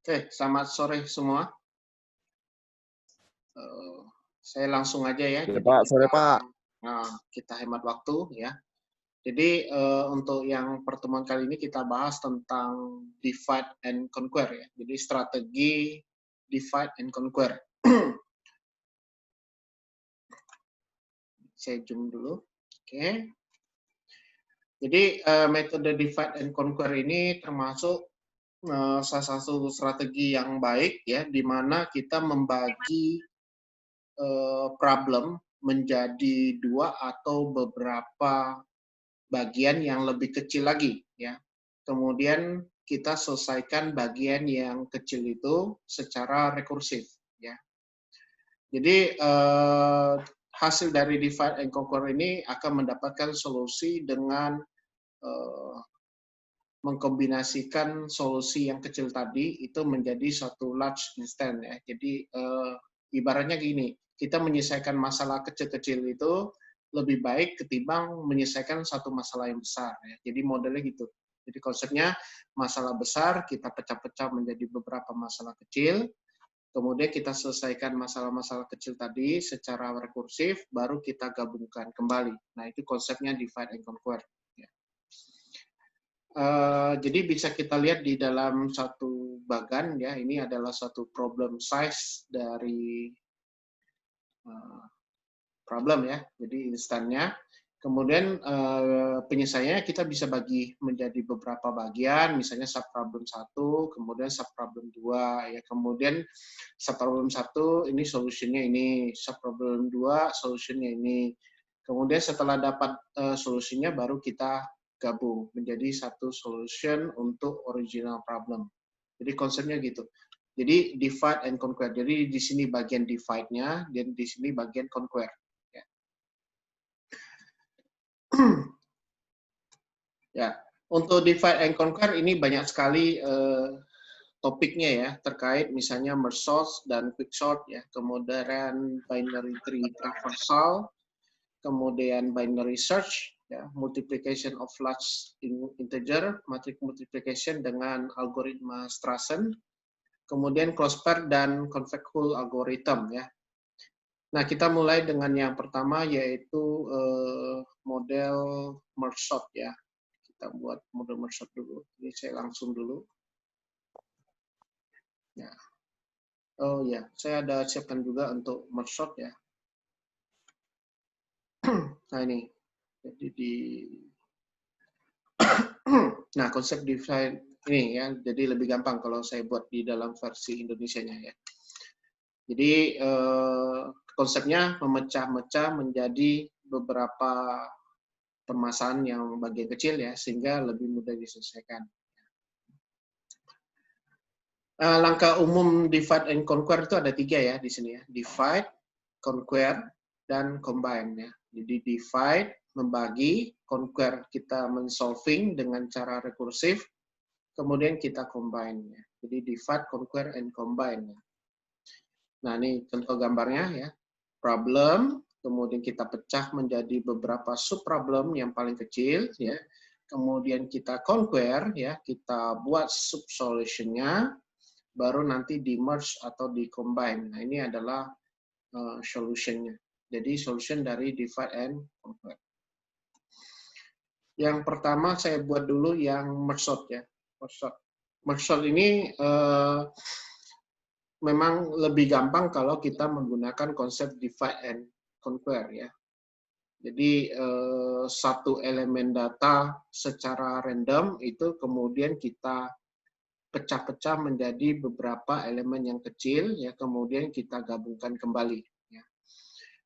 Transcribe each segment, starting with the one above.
Oke, selamat sore semua. Eh, saya langsung aja ya. Ya Jadi Pak, sore kita Pak. kita hemat waktu ya. Jadi untuk yang pertemuan kali ini kita bahas tentang divide and conquer ya. Jadi strategi divide and conquer. Saya zoom dulu. Oke. Jadi metode divide and conquer ini termasuk salah satu strategi yang baik ya, di mana kita membagi problem menjadi dua atau beberapa bagian yang lebih kecil lagi ya. Kemudian kita selesaikan bagian yang kecil itu secara rekursif ya. Jadi hasil dari divide and conquer ini akan mendapatkan solusi dengan eh, mengkombinasikan solusi yang kecil tadi itu menjadi satu large instant ya. Jadi ibaratnya gini, kita menyelesaikan masalah kecil-kecil itu lebih baik ketimbang menyelesaikan satu masalah yang besar ya. Jadi modelnya gitu. Jadi konsepnya masalah besar kita pecah-pecah menjadi beberapa masalah kecil, kemudian kita selesaikan masalah-masalah kecil tadi secara rekursif, baru kita gabungkan kembali. Nah itu konsepnya divide and conquer. Ya. Jadi bisa kita lihat di dalam satu bagan ya, ini adalah satu problem size dari problem ya, jadi instannya. Kemudian penyelesaiannya kita bisa bagi menjadi beberapa bagian, misalnya subproblem 1, kemudian subproblem 2, ya. Kemudian subproblem 1 ini solusinya ini, subproblem 2 solusinya ini. Kemudian setelah dapat solusinya baru kita gabung menjadi satu solution untuk original problem. Jadi konsepnya gitu. Jadi divide and conquer. Jadi di sini bagian divide-nya dan di sini bagian conquer. Ya. Ya, untuk divide and conquer ini banyak sekali topiknya ya, terkait misalnya merge sort dan quick sort ya, kemudian binary tree traversal, kemudian binary search ya, multiplication of large integer, matrix multiplication dengan algoritma Strassen, kemudian crosspair dan convex-hull algorithm ya. Nah, kita mulai dengan yang pertama yaitu model merge sort ya. Kita buat model merge sort dulu. Ini saya langsung dulu. Ya. Oh ya, saya ada siapkan juga untuk merge sort ya. Nah ini, jadi di nah konsep divide ini ya, jadi lebih gampang kalau saya buat di dalam versi Indonesianya ya. Jadi konsepnya memecah-mecah menjadi beberapa permasalahan yang bagian kecil ya, sehingga lebih mudah diselesaikan. Langkah umum divide and conquer itu ada 3 ya di sini ya. Divide, conquer, dan combine ya. Jadi divide, membagi, conquer kita men-solving dengan cara rekursif, kemudian kita combine ya. Jadi divide, conquer, and combine ya. Nah ini contoh gambarnya ya. Problem, kemudian kita pecah menjadi beberapa sub-problem yang paling kecil ya. Kemudian kita conquer ya, kita buat sub-solution-nya, baru nanti di merge atau di combine. Nah, ini adalah solution-nya. Jadi solution dari divide and conquer. Yang pertama saya buat dulu yang merge sort ya. Merge sort ini memang lebih gampang kalau kita menggunakan konsep divide and conquer ya. Jadi satu elemen data secara random itu kemudian kita pecah-pecah menjadi beberapa elemen yang kecil ya, kemudian kita gabungkan kembali ya.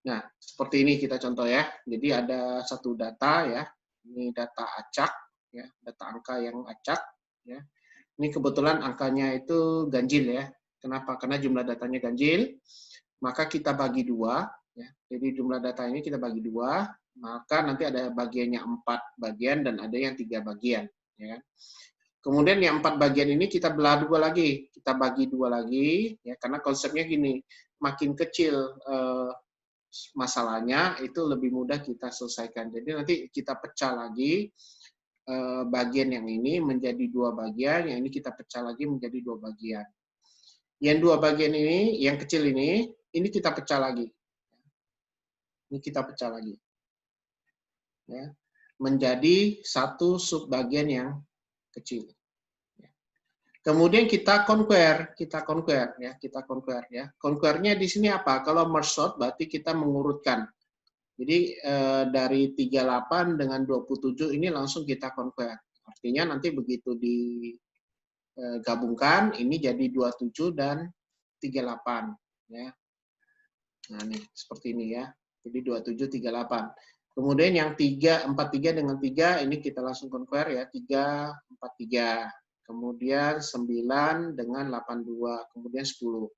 Nah, seperti ini kita contoh ya. Jadi ada satu data ya. Ini data acak ya, data angka yang acak ya. Ini kebetulan angkanya itu ganjil ya. Kenapa? Karena jumlah datanya ganjil. Maka kita bagi dua ya. Jadi jumlah data ini kita bagi dua, maka nanti ada bagiannya 4 bagian dan ada yang 3 bagian ya. Kemudian yang 4 bagian ini kita belah dua lagi, kita bagi dua lagi, ya karena konsepnya gini, makin kecil masalahnya itu lebih mudah kita selesaikan. Jadi nanti kita pecah lagi bagian yang ini menjadi 2 bagian, yang ini kita pecah lagi menjadi 2 bagian. Yang dua bagian ini, yang kecil ini kita pecah lagi. Ini kita pecah lagi. Ya, menjadi satu subbagian yang kecil. Kemudian kita conquer ya. Conquernya di sini apa? Kalau merge sort berarti kita mengurutkan. Jadi dari 38 dengan 27 ini langsung kita conquer. Artinya nanti begitu digabungkan ini jadi 27 dan 38 ya. Nah, nih seperti ini ya. Jadi 27 38. Kemudian yang 43 dengan 3 ini kita langsung conquer ya. 3 43. Kemudian 9 dengan 82, kemudian 10.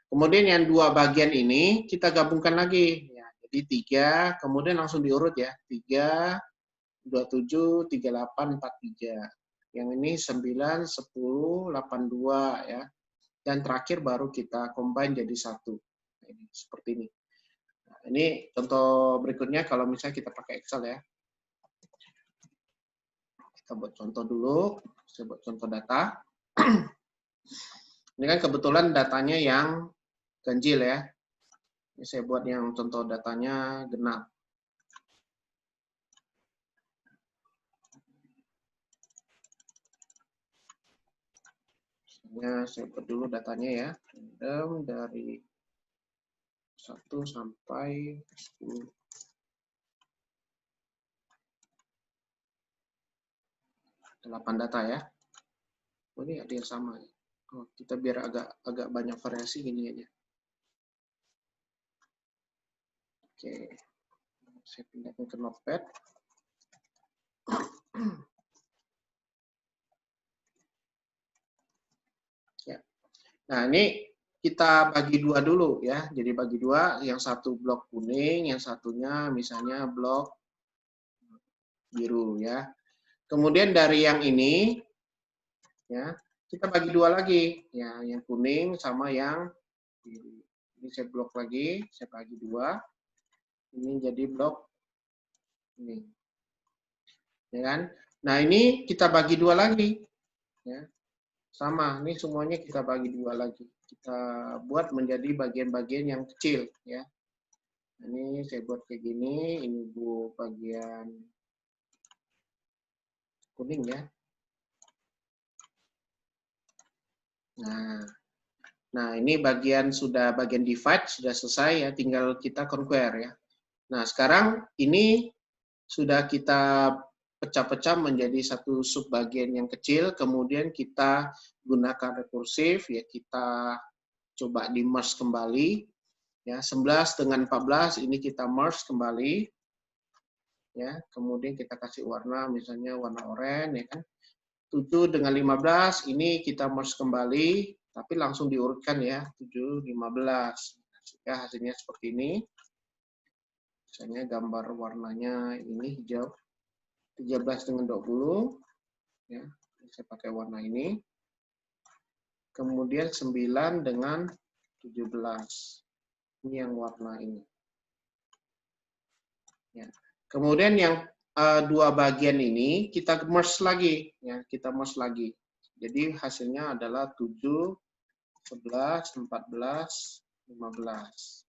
Kemudian yang dua bagian ini kita gabungkan lagi ya. Jadi 3, kemudian langsung diurut ya. 3 27 38 43. Yang ini 9 10 82 ya. Dan terakhir baru kita combine jadi satu. Nah, ini seperti ini. Nah, ini contoh berikutnya kalau misalnya kita pakai Excel ya. Kita buat contoh dulu. Saya buat contoh data. Ini kan kebetulan datanya yang ganjil ya. Ini saya buat yang contoh datanya genap. Saya buat dulu datanya ya. Random dari 1 sampai 10. 8 data ya. Oh, ini ada yang sama. Oh, kita biar agak banyak variasi gini aja. Oke. Saya pindahkan ke Notepad. Ya. Nah, ini kita bagi dua dulu ya. Jadi bagi dua, yang satu blok kuning, yang satunya misalnya blok biru ya. Kemudian dari yang ini ya, kita bagi dua lagi ya, yang kuning sama yang biru. Ini saya blok lagi, saya bagi dua. Ini jadi blok ini. Ya kan? Nah, ini kita bagi dua lagi ya. Sama, ini semuanya kita bagi dua lagi. Kita buat menjadi bagian-bagian yang kecil ya. Ini saya buat kayak gini, ini bu bagian kuning ya. Nah, ini bagian divide sudah selesai ya, tinggal kita conquer ya. Nah, sekarang ini sudah kita pecah-pecah menjadi satu subbagian yang kecil, kemudian kita gunakan rekursif ya, kita coba di merge kembali ya. 11 dengan 14 ini kita merge kembali ya, kemudian kita kasih warna misalnya warna oranye ya kan. 7 dengan 15 ini kita merge kembali tapi langsung diurutkan ya, 7 15 sehingga hasilnya seperti ini. Misalnya gambar warnanya ini hijau. 13 dengan 20 ya, saya pakai warna ini. Kemudian 9 dengan 17. Ini yang warna ini. Ya. Kemudian yang dua bagian ini kita merge lagi ya, kita merge lagi. Jadi hasilnya adalah 7 11 14 15.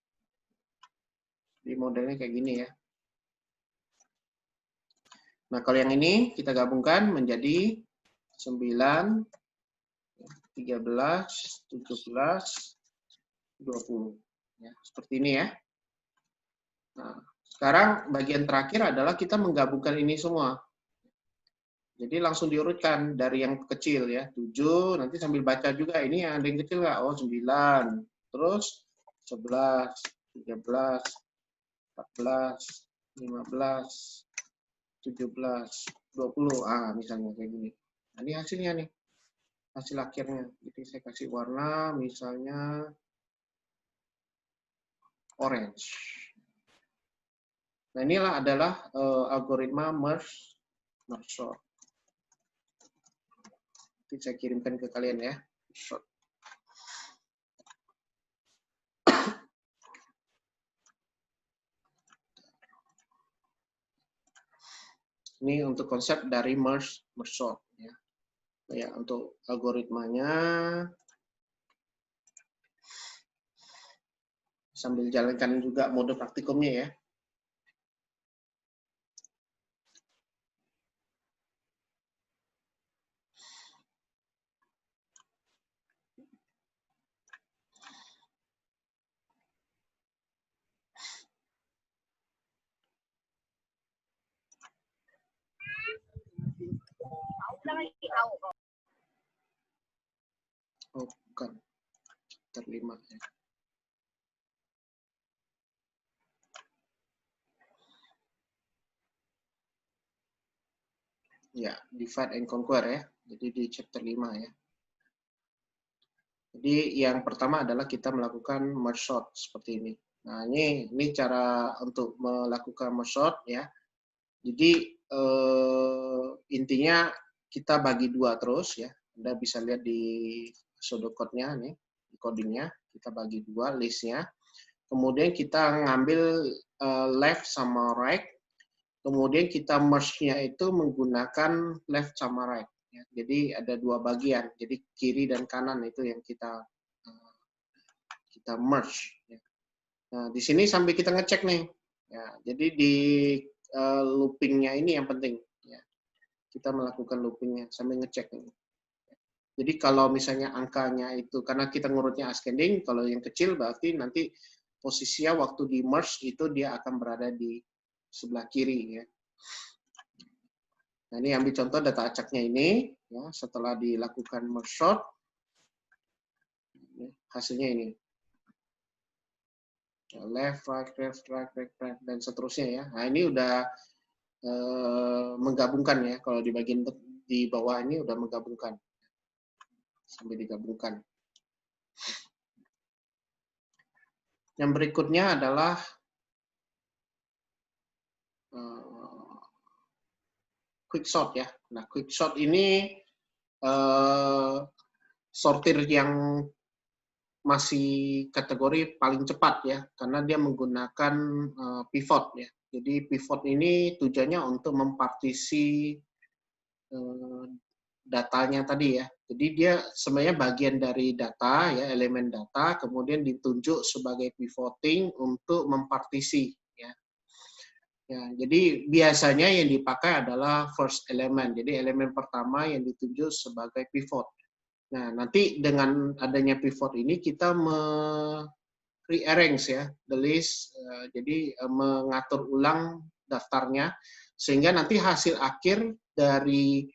Jadi modelnya kayak gini ya. Nah, kalau yang ini kita gabungkan menjadi 9 13 17 20 ya, seperti ini ya. Nah, sekarang bagian terakhir adalah kita menggabungkan ini semua. Jadi langsung diurutkan dari yang kecil ya, 7, nanti sambil baca juga ini yang ada yang kecil nggak? Oh, 9, terus 11, 13, 14, 15, 17, 20, misalnya kayak gini. Nah, ini hasilnya nih, hasil akhirnya. Jadi saya kasih warna misalnya orange. Nah, inilah adalah algoritma merge sort. Nanti saya kirimkan ke kalian ya. Ini untuk konsep dari merge sort ya. Ya, untuk algoritmanya Sambil jalankan juga mode praktikumnya ya. Oh, bukan. Terlima ya. Ya, divide and conquer ya. Jadi di chapter 5 ya. Jadi yang pertama adalah kita melakukan merge sort seperti ini. Nah, ini cara untuk melakukan merge sort ya. Jadi intinya kita bagi dua terus ya. Anda bisa lihat di pseudocode-nya nih, di codingnya kita bagi dua listnya. Kemudian kita ngambil left sama right. Kemudian kita merge-nya itu menggunakan left sama right. Ya. Jadi ada dua bagian. Jadi kiri dan kanan itu yang kita merge. Ya. Nah di sini sambil kita ngecek nih. Ya, jadi di looping-nya ini yang penting. Ya. Kita melakukan looping-nya sambil ngecek nih. Jadi kalau misalnya angkanya itu, karena kita ngurutnya ascending, kalau yang kecil berarti nanti posisinya waktu di merge itu dia akan berada di sebelah kiri ya. Nah ini ambil contoh data acaknya ini, ya, setelah dilakukan merge sort, hasilnya ini. Left, right, left, right, left, right, dan seterusnya ya. Nah ini udah menggabungkan ya, kalau di bagian di bawah ini udah menggabungkan. Sampai digabungkan. Yang berikutnya adalah quick sort ya. Nah, quick sort ini sortir yang masih kategori paling cepat ya, karena dia menggunakan pivot ya. Jadi pivot ini tujuannya untuk mempartisi datanya tadi ya. Jadi dia sebenarnya bagian dari data ya, elemen data, kemudian ditunjuk sebagai pivoting untuk mempartisi ya. Ya, jadi biasanya yang dipakai adalah first element. Jadi elemen pertama yang ditunjuk sebagai pivot. Nah, nanti dengan adanya pivot ini kita rearrange ya the list, jadi mengatur ulang daftarnya sehingga nanti hasil akhir dari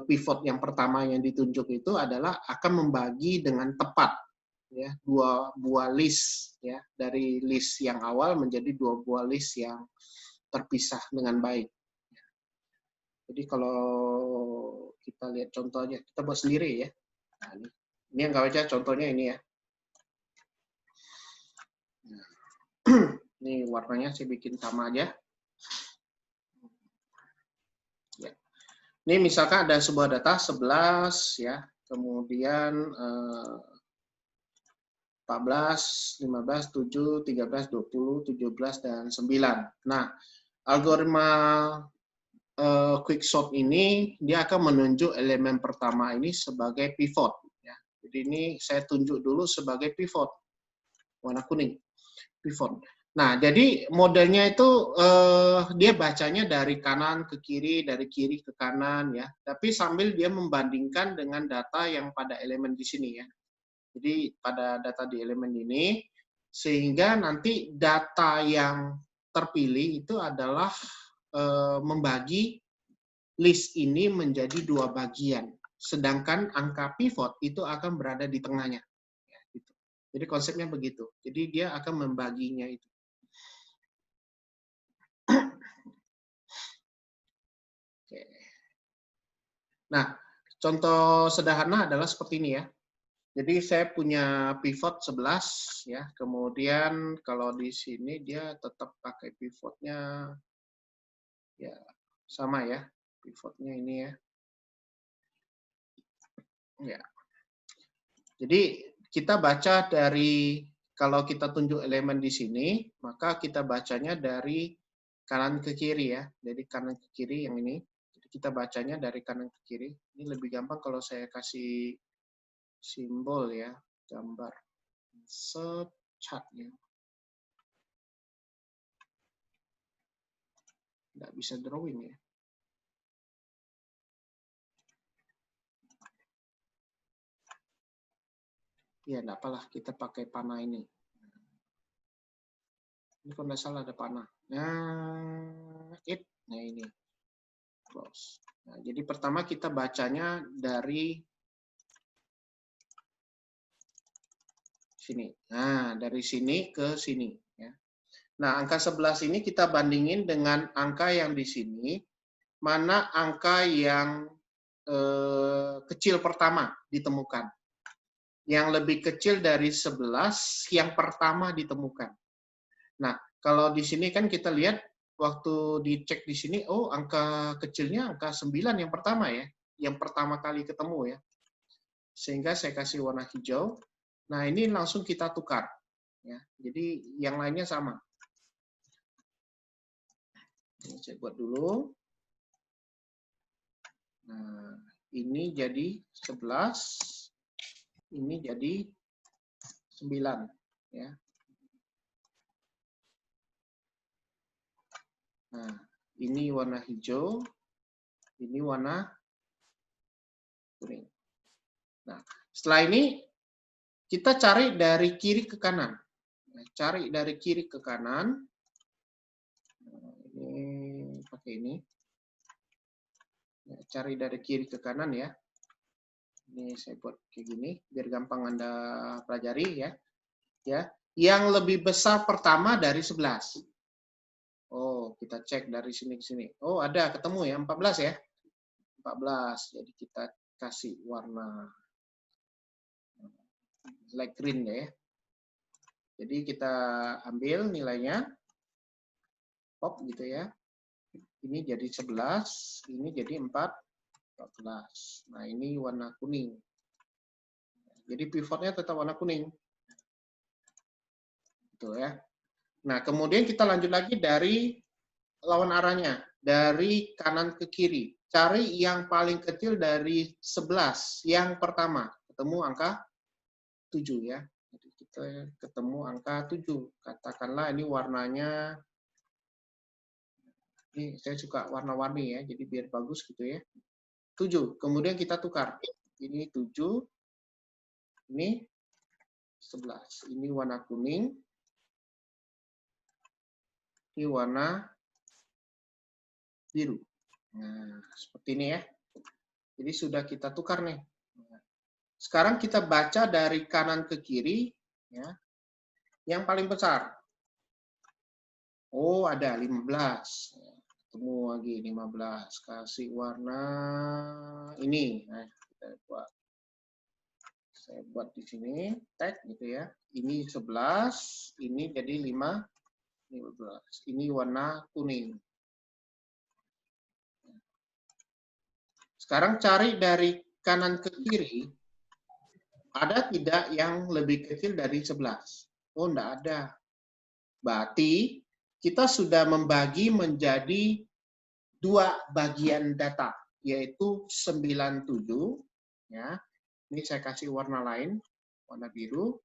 pivot yang pertama yang ditunjuk itu adalah akan membagi dengan tepat ya dua buah list ya, dari list yang awal menjadi dua buah list yang terpisah dengan baik. Jadi kalau kita lihat contohnya, kita buat sendiri ya. Nah, ini yang nggak baca contohnya ini ya. Nah, ini warnanya saya bikin sama aja. Ya. Ini misalkan ada sebuah data 11 ya, kemudian 14, 15, 7, 13, 20, 17, dan 9. Nah, algoritma quick sort ini dia akan menunjuk elemen pertama ini sebagai pivot. Ya. Jadi ini saya tunjuk dulu sebagai pivot, warna kuning, pivot. Nah, jadi modelnya itu dia bacanya dari kanan ke kiri, dari kiri ke kanan ya. Tapi sambil dia membandingkan dengan data yang pada elemen di sini ya. Jadi pada data di elemen ini, sehingga nanti data yang terpilih itu adalah membagi list ini menjadi dua bagian. Sedangkan angka pivot itu akan berada di tengahnya. Ya, gitu. Jadi konsepnya begitu. Jadi dia akan membaginya itu. Oke. Nah, contoh sederhana adalah seperti ini ya. Jadi saya punya pivot 11 ya. Kemudian kalau di sini dia tetap pakai pivotnya ya sama ya. Pivotnya ini ya. Ya. Jadi kita baca dari, kalau kita tunjuk elemen di sini, maka kita bacanya dari kanan ke kiri ya. Jadi kanan ke kiri yang ini. Jadi kita bacanya dari kanan ke kiri. Ini lebih gampang kalau saya kasih simbol ya, gambar. Set, chart ya. Nggak bisa drawing ya. Ya, nggak apalah, kita pakai panah ini. Ini kalau nggak salah ada panah. Nah, ini. Close. Nah, jadi pertama kita bacanya dari sini. Nah, dari sini ke sini. Ya. Nah, angka 11 ini kita bandingin dengan angka yang di sini. Mana angka yang kecil pertama ditemukan. Yang lebih kecil dari 11 yang pertama ditemukan. Nah, kalau di sini kan kita lihat waktu dicek di sini, oh angka kecilnya angka 9 yang pertama ya, yang pertama kali ketemu ya. Sehingga saya kasih warna hijau. Nah, ini langsung kita tukar. Ya, jadi yang lainnya sama. Ini saya buat dulu. Nah, ini jadi 11. Ini jadi 9 ya. Nah, ini warna hijau, ini warna kuning. Nah, setelah ini kita cari dari kiri ke kanan. Nah, cari dari kiri ke kanan. Nah, ini pakai ini. Nah, cari dari kiri ke kanan ya. Ini saya buat kayak gini biar gampang Anda pelajari ya. Ya, yang lebih besar pertama dari 11. Oh, kita cek dari sini ke sini. Oh, ada ketemu ya, 14 ya. 14. Jadi kita kasih warna light green ya. Jadi kita ambil nilainya. Pop gitu ya. Ini jadi 11, ini jadi 14. Nah, ini warna kuning. Jadi pivotnya tetap warna kuning. Gitu ya. Nah, kemudian kita lanjut lagi dari lawan arahnya, dari kanan ke kiri. Cari yang paling kecil dari 11, yang pertama. Ketemu angka 7 ya. Jadi kita ketemu angka 7. Katakanlah ini warnanya, ini saya suka warna-warni ya, jadi biar bagus gitu ya. 7. Kemudian kita tukar. Ini 7, ini 11. Ini warna kuning. Ini warna biru. Nah, seperti ini ya. Jadi sudah kita tukar nih. Sekarang kita baca dari kanan ke kiri, ya. Yang paling besar. Oh, ada 15. Ketemu lagi 15. Kasih warna ini. Nah, kita buat. Saya buat di sini tag gitu ya. Ini 11, ini jadi 15. Ini warna kuning. Sekarang cari dari kanan ke kiri, ada tidak yang lebih kecil dari 11? Oh, enggak ada. Berarti kita sudah membagi menjadi 2 bagian data, yaitu 97. Ya. Ini saya kasih warna lain, warna biru.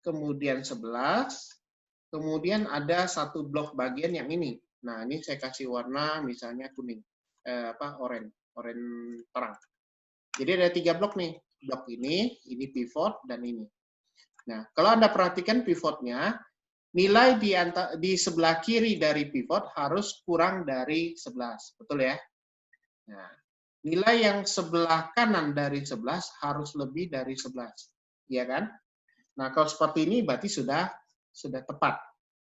Kemudian 11. Kemudian ada satu blok bagian yang ini. Nah, ini saya kasih warna misalnya kuning, oranye terang. Jadi ada 3 blok nih. Blok ini pivot, dan ini. Nah, kalau Anda perhatikan pivotnya, nilai di sebelah kiri dari pivot harus kurang dari 11. Betul ya? Nah, nilai yang sebelah kanan dari 11 harus lebih dari 11. Iya kan? Nah, kalau seperti ini berarti sudah tepat.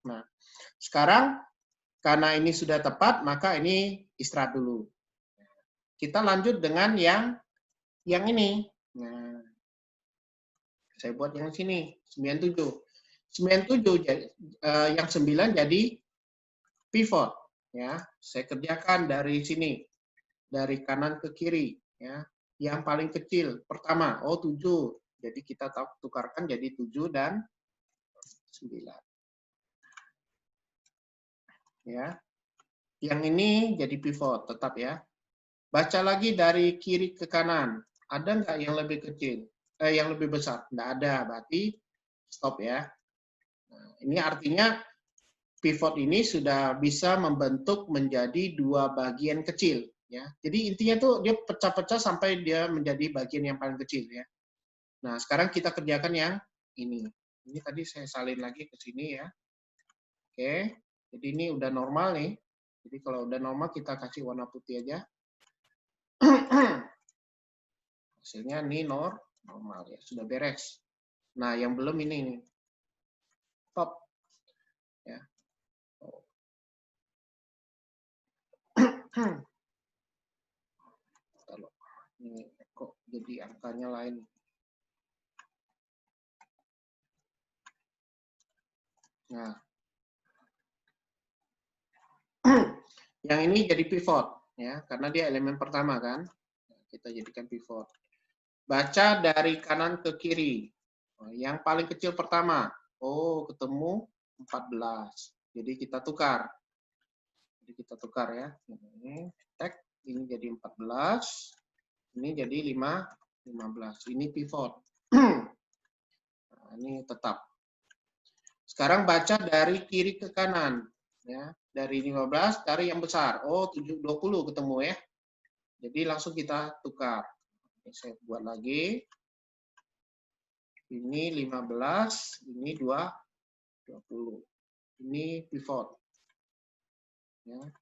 Nah, sekarang karena ini sudah tepat, maka ini istirahat dulu. Kita lanjut dengan yang ini. Nah, saya buat yang sini, 97. 97 yang 9 jadi pivot ya. Saya kerjakan dari sini. Dari kanan ke kiri ya. Yang paling kecil pertama, oh 7. Jadi kita tukarkan jadi 7 dan 9. Ya. Yang ini jadi pivot tetap ya. Baca lagi dari kiri ke kanan. Ada nggak yang lebih kecil? Yang lebih besar? Nggak ada, berarti stop ya. Ini artinya pivot ini sudah bisa membentuk menjadi dua bagian kecil, ya. Jadi intinya tuh dia pecah-pecah sampai dia menjadi bagian yang paling kecil, ya. Nah, sekarang kita kerjakan yang ini. Ini tadi saya salin lagi ke sini, ya. Oke, jadi ini udah normal nih. Jadi kalau udah normal kita kasih warna putih aja. Hasilnya ini normal, ya, sudah beres. Nah, yang belum ini nih. Top, ya. Ini kok jadi angkanya lain. Nah, yang ini jadi pivot, ya, karena dia elemen pertama kan. Kita jadikan pivot. Baca dari kanan ke kiri. Yang paling kecil pertama. Oh, ketemu 14. Jadi kita tukar. Ya. Ini tag, ini jadi 14. Ini jadi 15. Ini pivot. Nah, ini tetap. Sekarang baca dari kiri ke kanan. Ya, dari 15 dari yang besar. Oh, 20 ketemu ya. Jadi langsung kita tukar. Oke, saya buat lagi. Ini 15, ini 20. Ini pivot. Ya.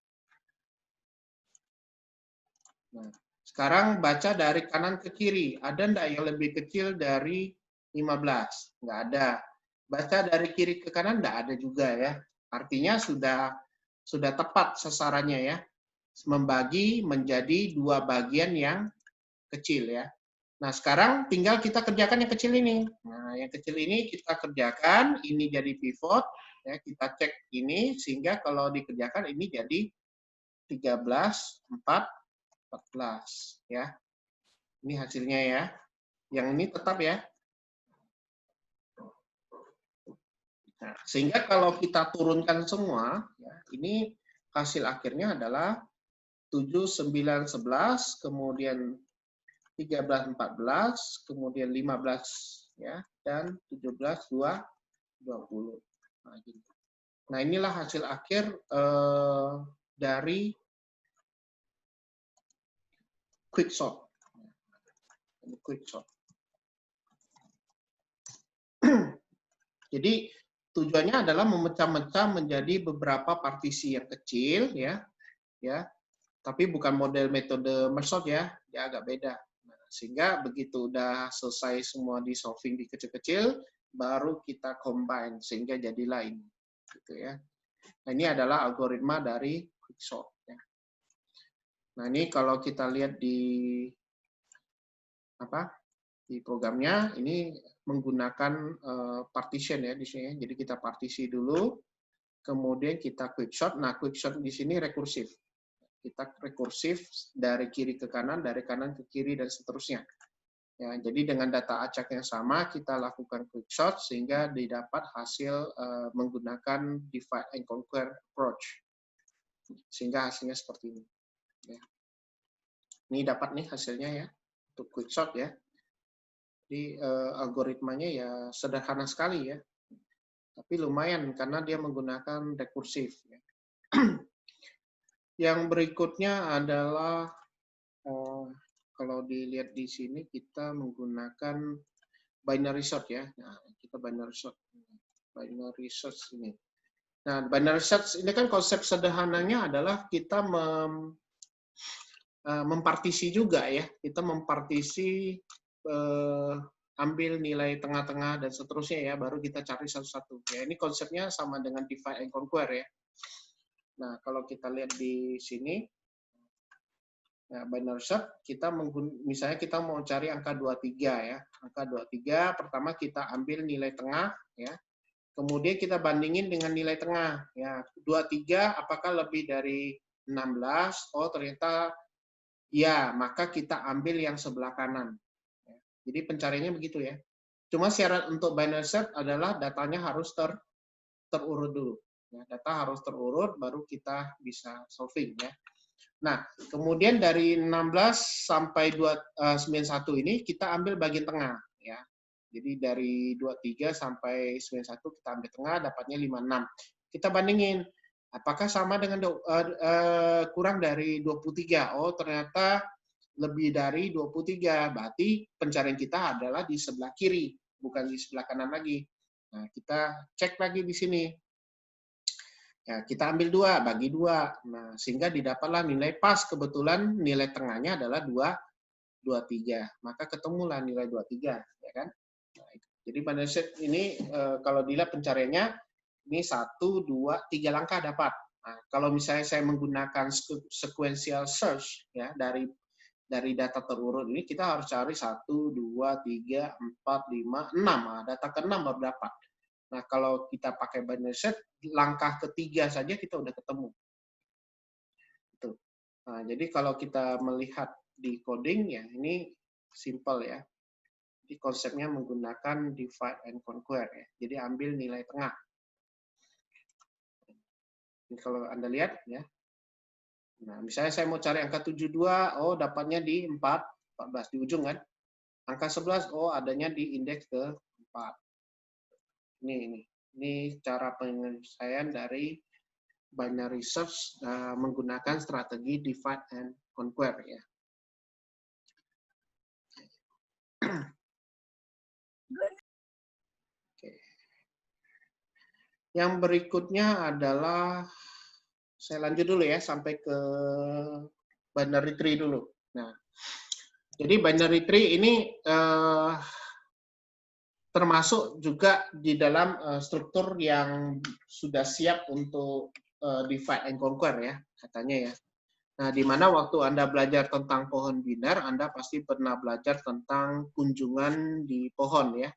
Nah, sekarang baca dari kanan ke kiri. Ada enggak yang lebih kecil dari 15? Enggak ada. Baca dari kiri ke kanan enggak ada juga ya. Artinya sudah tepat sasarannya ya. Membagi menjadi dua bagian yang kecil ya. Nah, sekarang tinggal kita kerjakan yang kecil ini. Nah, yang kecil ini kita kerjakan, ini jadi pivot, ya, kita cek ini, sehingga kalau dikerjakan ini jadi 13, 4, 14. Ya. Ini hasilnya ya. Yang ini tetap ya. Nah, sehingga kalau kita turunkan semua, ya, ini hasil akhirnya adalah 7, 9, 11, kemudian 13, 14, kemudian 15, ya, dan 17, 2, 20. Nah, inilah hasil akhir dari quicksort. Ini quicksort. Jadi tujuannya adalah memecah-mecah menjadi beberapa partisi yang kecil, ya, tapi bukan model metode merge sort ya, dia agak beda. Nah, sehingga begitu udah selesai semua di solving di kecil-kecil, baru kita combine sehingga jadilah ini, gitu ya. Nah, ini adalah algoritma dari quicksort. Ya. Nah, ini kalau kita lihat di programnya, ini menggunakan partition ya di sini. Jadi kita partisi dulu, kemudian kita quicksort. Nah, quicksort di sini rekursif. Kita rekursif dari kiri ke kanan, dari kanan ke kiri, dan seterusnya. Ya, jadi dengan data acak yang sama, kita lakukan quicksort sehingga didapat hasil menggunakan divide and conquer approach. Sehingga hasilnya seperti ini. Ya. Ini dapat nih hasilnya ya, untuk quicksort ya. Jadi algoritmanya ya sederhana sekali ya, tapi lumayan karena dia menggunakan rekursif. Ya. Yang berikutnya adalah kalau dilihat di sini kita menggunakan binary sort ya. Nah, kita binary sort ini. Nah, binary sort ini kan konsep sederhananya adalah kita mempartisi juga ya. Kita mempartisi ambil nilai tengah-tengah dan seterusnya ya, baru kita cari satu-satu. Ya, ini konsepnya sama dengan divide and conquer ya. Nah, kalau kita lihat di sini, ya, binary sort, misalnya kita mau cari angka 23 ya. Angka 23, pertama kita ambil nilai tengah ya. Kemudian kita bandingin dengan nilai tengah ya. 23 apakah lebih dari 16? Oh, ternyata ya, maka kita ambil yang sebelah kanan. Jadi pencariannya begitu ya. Cuma syarat untuk binary sort adalah datanya harus terurut dulu. Ya, data harus terurut, baru kita bisa solving ya. Nah, kemudian dari 16 sampai 91 ini kita ambil bagian tengah ya. Jadi dari 23 sampai 91 kita ambil tengah, dapatnya 56. Kita bandingin, apakah sama dengan kurang dari 23? Oh, ternyata lebih dari 23. Berarti pencarian kita adalah di sebelah kiri, bukan di sebelah kanan lagi. Nah, kita cek lagi di sini. Ya, kita ambil 2, bagi 2. Nah, sehingga didapatlah nilai pas. Kebetulan nilai tengahnya adalah 23. Maka ketemulah nilai 23, ya kan? Nah, jadi pada set ini kalau dilihat pencariannya ini 1, 2, 3 langkah dapat. Nah, kalau misalnya saya menggunakan sequential search ya dari data terurut ini, kita harus cari 1, 2, 3, 4, 5, 6. Nah, data ke-6 baru dapat. Nah, kalau kita pakai binary search, langkah ketiga saja kita udah ketemu. Itu. Nah, jadi kalau kita melihat di coding ya, ini simple ya. Jadi konsepnya menggunakan divide and conquer ya. Jadi ambil nilai tengah. Ini kalau Anda lihat ya. Nah, misalnya saya mau cari angka 72, oh dapatnya di 14 di ujung kan. Angka 11, oh adanya di indeks ke-4. Ini cara penyelesaian dari binary search menggunakan strategi divide and conquer ya. Oke. Yang berikutnya adalah saya lanjut dulu ya sampai ke binary tree dulu. Nah, jadi binary tree ini termasuk juga di dalam struktur yang sudah siap untuk divide and conquer ya, katanya ya. Nah, di mana waktu Anda belajar tentang pohon biner, Anda pasti pernah belajar tentang kunjungan di pohon ya.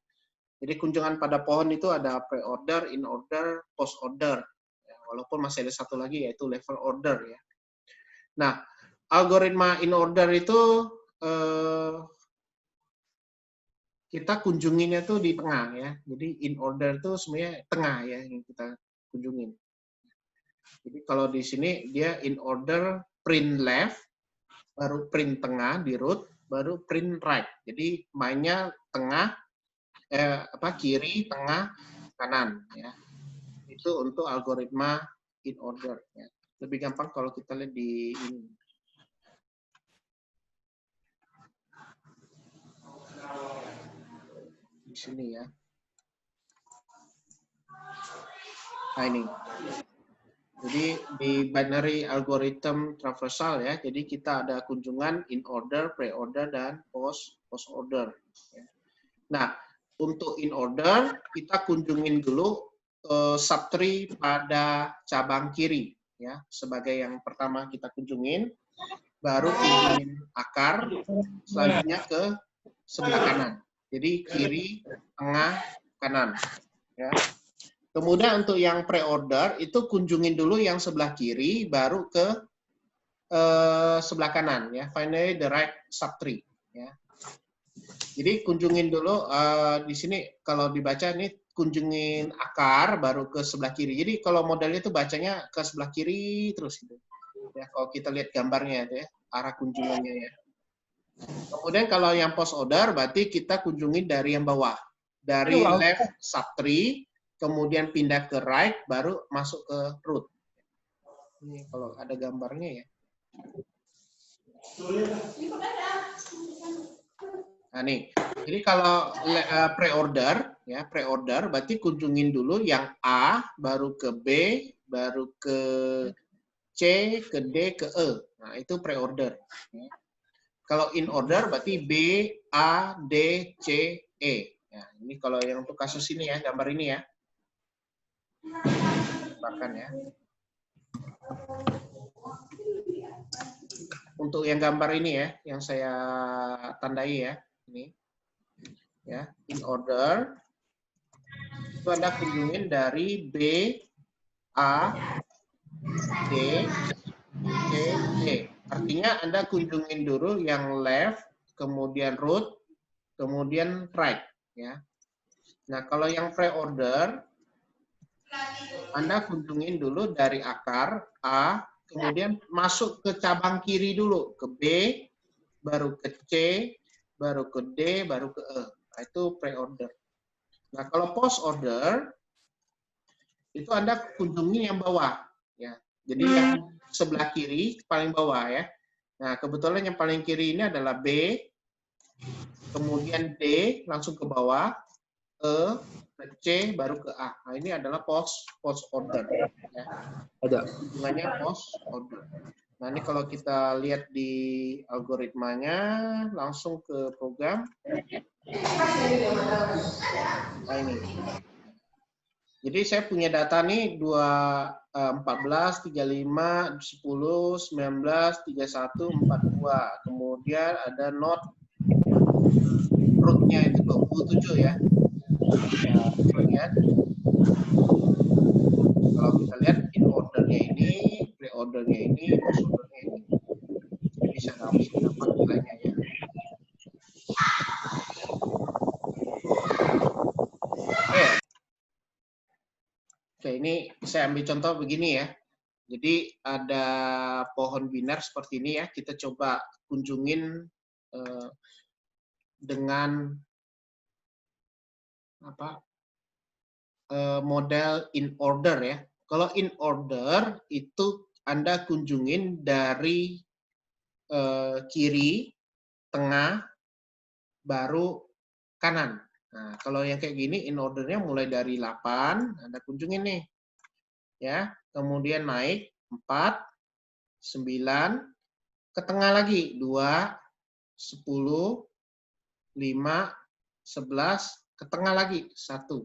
Jadi kunjungan pada pohon itu ada pre-order, in-order, post-order. Ya, walaupun masih ada satu lagi yaitu level order ya. Nah, algoritma in-order itu kita kunjunginnya tuh di tengah ya. Jadi in order tuh sebenarnya tengah ya yang kita kunjungin. Jadi kalau di sini dia in order print left, baru print tengah di root, baru print right. Jadi mainnya tengah, kiri, tengah, kanan ya. Itu untuk algoritma in order ya. Lebih gampang kalau kita lihat di ini. Di sini ya. Nah ini. Jadi di binary algorithm traversal ya, jadi kita ada kunjungan in order, pre-order, dan post-order. Nah, untuk in order, kita kunjungin dulu subtree pada cabang kiri. Ya, sebagai yang pertama kita kunjungin, baru kunjungin akar, selanjutnya ke sebelah kanan. Jadi kiri, tengah, kanan. Ya. Kemudian untuk yang pre-order itu kunjungin dulu yang sebelah kiri, baru ke sebelah kanan ya. Finally the right subtree ya. Jadi kunjungin dulu di sini kalau dibaca ini kunjungin akar baru ke sebelah kiri. Jadi kalau modelnya itu bacanya ke sebelah kiri terus gitu. Ya kalau kita lihat gambarnya itu ya, arah kunjungannya ya. Kemudian kalau yang post order berarti kita kunjungin dari yang bawah. Dari left subtree kemudian pindah ke right, baru masuk ke root. Ini kalau ada gambarnya ya. Nah nih, jadi kalau pre-order, ya pre-order, berarti kunjungin dulu yang A, baru ke B, baru ke C, ke D, ke E. Nah itu pre-order. Kalau in order berarti B, A, D, C, E. Nah, ini kalau yang untuk kasus ini ya, gambar ini ya. Bahkan ya. Untuk yang gambar ini ya, yang saya tandai ya, ini ya, in order itu Anda kunjungin dari B, A, D, C, D. Artinya Anda kunjungin dulu yang left, kemudian root, kemudian right ya. Nah, kalau yang pre-order Anda kunjungin dulu dari akar A, kemudian masuk ke cabang kiri dulu, ke B, baru ke C, baru ke D, baru ke E. Nah, itu pre-order. Nah, kalau post-order, itu Anda kunjungi yang bawah. Ya. Jadi yang sebelah kiri, paling bawah ya. Nah, kebetulan yang paling kiri ini adalah B, kemudian D, langsung ke bawah, E, ke C, baru ke A. Nah, ini adalah post-order. Ya. Ada. Kunjungannya post-order. Nah, ini kalau kita lihat di algoritmanya, langsung ke program. Nah, ini. Jadi saya punya data nih 14, 35, 10, 19, 31, 42. Kemudian ada node root-nya itu 27 ya. Nah, kita lihat. Kalau kita lihat in order-nya ini, pre-order-nya ini, post-order-nya ini. Jadi bisa dapat nilainya ya. Oke, ini saya ambil contoh begini ya. Jadi ada pohon binar seperti ini ya. Kita coba kunjungin dengan model in order ya. Kalau in order itu Anda kunjungin dari kiri, tengah, baru kanan. Nah, kalau yang kayak gini in ordernya mulai dari 8, Anda kunjungin nih. Ya, kemudian naik 4, 9, ke tengah lagi 2, 10, 5, 11, ke tengah lagi 1.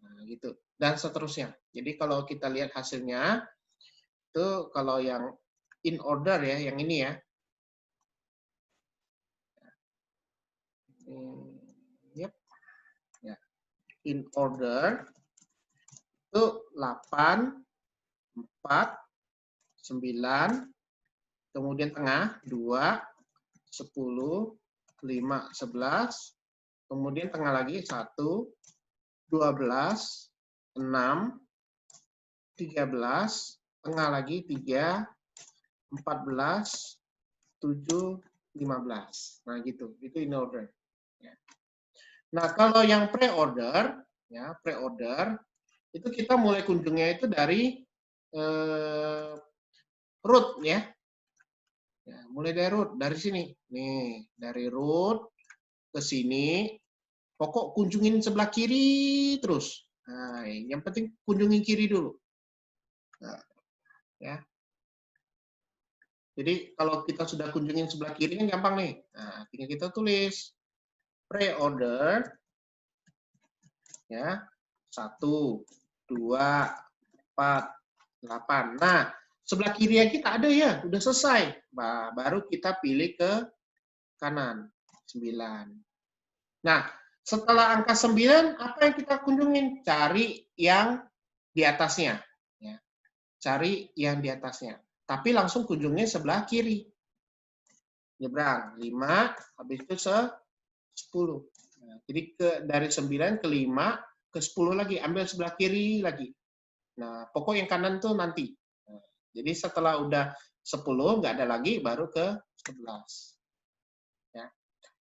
Nah, gitu. Dan seterusnya. Jadi kalau kita lihat hasilnya, itu kalau yang in order ya, yang ini ya. Yep. Ya. In order itu 8, 4, 9, kemudian tengah 2, 10, 5, 11, kemudian tengah lagi 1, 12, 6, 13, tengah lagi 3, 14, 7, 15. Nah, gitu. Itu in order. Ya. Nah, kalau yang pre-order, ya, pre-order, itu kita mulai kunjungnya itu dari root, ya. Ya. Mulai dari root, dari sini. Nih, dari root ke sini, pokok kunjungin sebelah kiri terus. Nah, yang penting kunjungin kiri dulu. Nah, ya. Jadi kalau kita sudah kunjungin sebelah kiri kan gampang nih. Nah, tinggal kita tulis pre-order ya. 1, 2, 4, 8. Nah, sebelah kiri kita ada ya, udah selesai. Nah, baru kita pilih ke kanan 9. Nah, setelah angka 9, apa yang kita kunjungin? Cari yang di atasnya. Ya. Cari yang di atasnya. Tapi langsung kunjungnya sebelah kiri. Nyebrang. 5, habis itu 10. Nah, jadi dari 9 ke 5, ke 10 lagi. Ambil sebelah kiri lagi. Nah, pokok yang kanan tuh nanti. Nah, jadi setelah udah 10, nggak ada lagi, baru ke 11. Ya.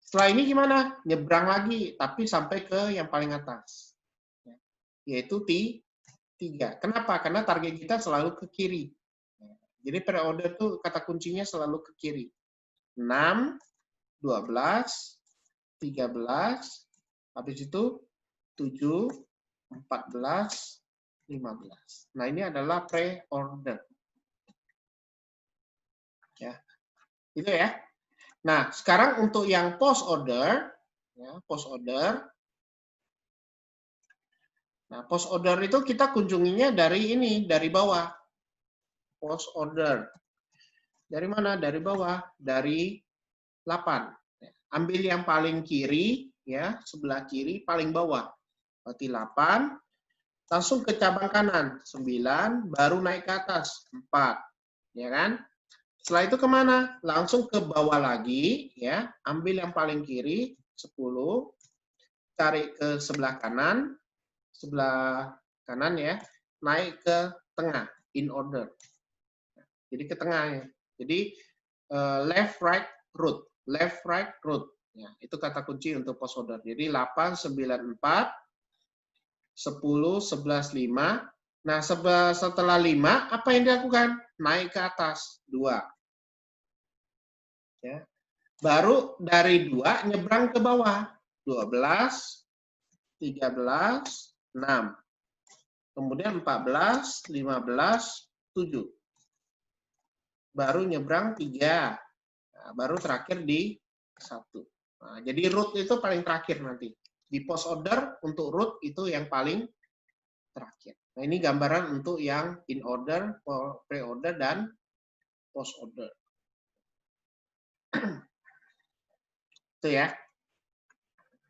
Setelah ini gimana? Nyebrang lagi, tapi sampai ke yang paling atas. Ya. Yaitu 3. Kenapa? Karena target kita selalu ke kiri. Jadi pre-order tuh kata kuncinya selalu ke kiri. 6, 12, 13, habis itu 7, 14, 15. Nah, ini adalah pre-order. Ya. Itu ya. Nah, sekarang untuk yang post-order, ya, post-order. Nah, post-order itu kita kunjunginya dari ini, dari bawah. Post-order. Dari mana? Dari bawah. Dari 8. Ambil yang paling kiri, ya, sebelah kiri, paling bawah. Berarti 8. Langsung ke cabang kanan. 9, baru naik ke atas. 4. Ya kan? Setelah itu kemana? Langsung ke bawah lagi, ya. Ambil yang paling kiri, 10. Cari ke sebelah kanan ya. Naik ke tengah, in order. Jadi ke tengah ya. Jadi left, right, root. Left, right, root. Ya, itu kata kunci untuk post order. Jadi 8, 9, 4, 10, 11, 5. Nah, setelah 5, apa yang dilakukan? Naik ke atas, 2. Ya. Baru dari 2, nyebrang ke bawah. 12, 13, 6. Kemudian 14, 15, 7. Baru nyebrang 3. Nah, baru terakhir di 1. Nah, jadi root itu paling terakhir nanti. Di post order untuk root itu yang paling terakhir. Nah, ini gambaran untuk yang in order, pre-order, dan post order. Itu ya.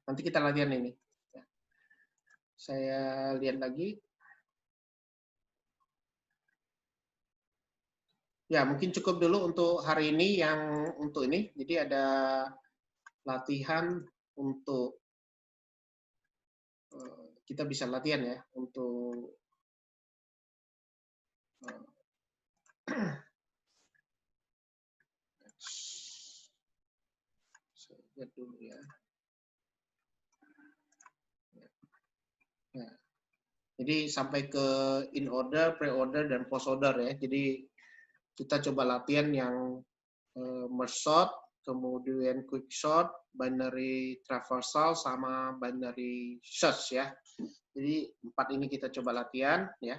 Nanti kita latihan ini. Saya lihat lagi. Ya, mungkin cukup dulu untuk hari ini yang untuk ini. Jadi ada latihan untuk kita bisa latihan ya untuk saya lihat dulu ya. Nah, jadi sampai ke in order, pre-order, dan post order ya. Jadi kita coba latihan yang merge sort, kemudian quick sort, binary traversal, sama binary search ya. Jadi 4 ini kita coba latihan ya.